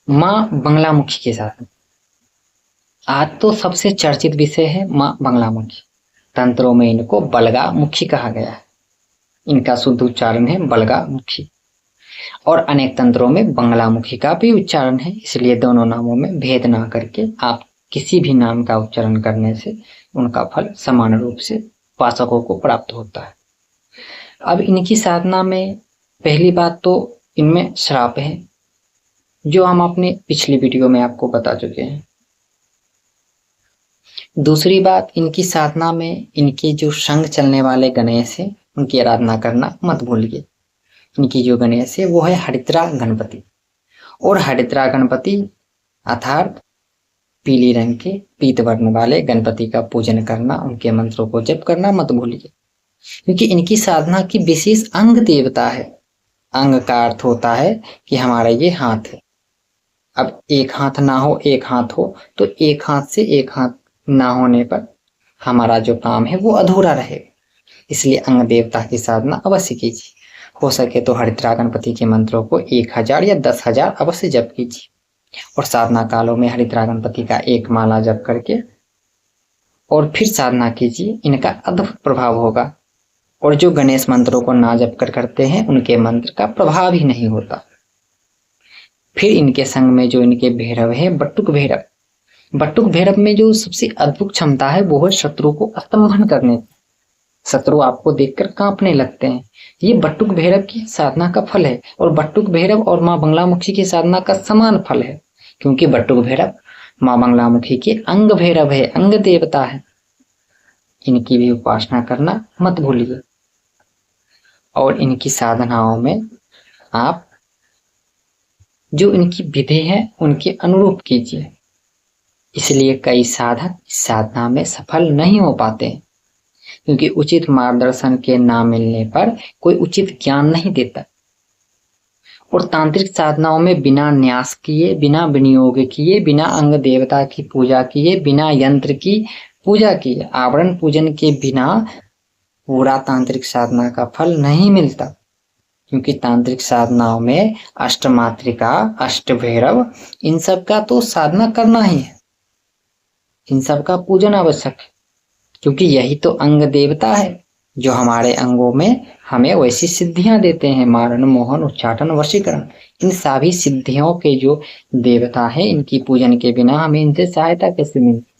माँ बंगलामुखी के साथ आज तो सबसे चर्चित विषय है माँ बंगलामुखी। तंत्रों में इनको बलगा मुखी कहा गया है। इनका शुद्ध उच्चारण है बलगा मुखी और अनेक तंत्रों में बंगलामुखी का भी उच्चारण है। इसलिए दोनों नामों में भेद ना करके आप किसी भी नाम का उच्चारण करने से उनका फल समान रूप से उपासकों को प्राप्त होता है। अब इनकी साधना में पहली बात तो इनमें श्राप है, जो हम अपने पिछली वीडियो में आपको बता चुके हैं। दूसरी बात, इनकी साधना में इनके जो संग चलने वाले गणेश हैं उनकी आराधना करना मत भूलिए। इनकी जो गणेश है वो है हरिद्रा गणपति, और हरिद्रा गणपति अर्थात पीली रंग के पीत वर्ण वाले गणपति का पूजन करना, उनके मंत्रों को जप करना मत भूलिए, क्योंकि इनकी साधना की विशेष अंग देवता है। अंग का अर्थ होता है कि हमारा ये हाथ है। अब एक हाथ ना हो एक हाथ हो तो एक हाथ से एक हाथ ना होने पर हमारा जो काम है वो अधूरा रहेगा। इसलिए अंग देवता की साधना अवश्य कीजिए। हो सके तो हरिद्रा गणपति के मंत्रों को 1000 या 10,000 अवश्य जप कीजिए, और साधना कालों में हरिद्रा गणपति का एक माला जप करके और फिर साधना कीजिए। इनका अद्भुत प्रभाव होगा। और जो गणेश मंत्रों को ना जप कर करते हैं उनके मंत्र का प्रभाव ही नहीं होता। फिर इनके संग में जो इनके भैरव है बटुक भैरव, बटुक भैरव में जो सबसे अद्भुत क्षमता है वो है शत्रु को स्तंभन करने। शत्रु आपको देखकर कांपने लगते हैं। ये बटुक भैरव की साधना का फल है, और बटुक भैरव और माँ बंगलामुखी की साधना का समान फल है, क्योंकि बटुक भैरव माँ बंगलामुखी के अंग भैरव है, अंग देवता है। इनकी भी उपासना करना मत भूलिए। और इनकी साधनाओं में आप जो इनकी विधि है उनके अनुरूप कीजिए। इसलिए कई साधक इस साधना में सफल नहीं हो पाते हैं, क्योंकि उचित मार्गदर्शन के ना मिलने पर कोई उचित ज्ञान नहीं देता। और तांत्रिक साधनाओं में बिना न्यास किए, बिना विनियोग किए, बिना अंग देवता की पूजा किए, बिना यंत्र की पूजा किए, आवरण पूजन के बिना पूरा तांत्रिक साधना का फल नहीं मिलता। क्योंकि तांत्रिक साधनाओं में अष्टमात्रिका, अष्टभैरव, इन सब का तो साधना करना ही है। इन सब का पूजन आवश्यक है, क्योंकि यही तो अंग देवता है जो हमारे अंगों में हमें वैसी सिद्धियां देते हैं। मारण, मोहन, उच्चाटन, वशीकरण, इन सभी सिद्धियों के जो देवता है, इनकी पूजन के बिना हमें इनसे सहायता कैसे मिलती।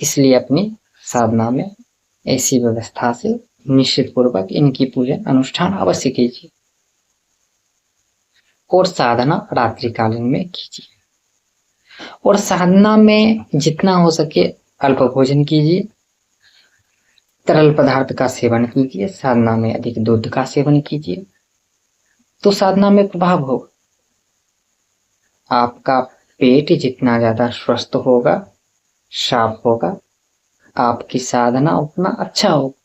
इसलिए अपनी साधना में ऐसी व्यवस्था से निश्चित पूर्वक इनकी पूजन अनुष्ठान अवश्य कीजिए। और साधना रात्रिकालीन में कीजिए। और साधना में जितना हो सके अल्प भोजन कीजिए, तरल पदार्थ का सेवन कीजिए, साधना में अधिक दूध का सेवन कीजिए, तो साधना में प्रभाव होगा। आपका पेट जितना ज्यादा स्वस्थ होगा, साफ होगा, आपकी साधना उतना अच्छा होगा।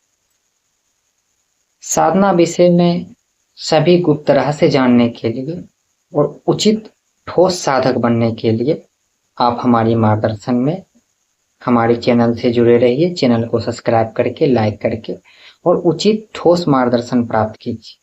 साधना विषय में सभी गुप्त रहस्य जानने के लिए और उचित ठोस साधक बनने के लिए आप हमारी मार्गदर्शन में हमारे चैनल से जुड़े रहिए। चैनल को सब्सक्राइब करके, लाइक करके और उचित ठोस मार्गदर्शन प्राप्त कीजिए।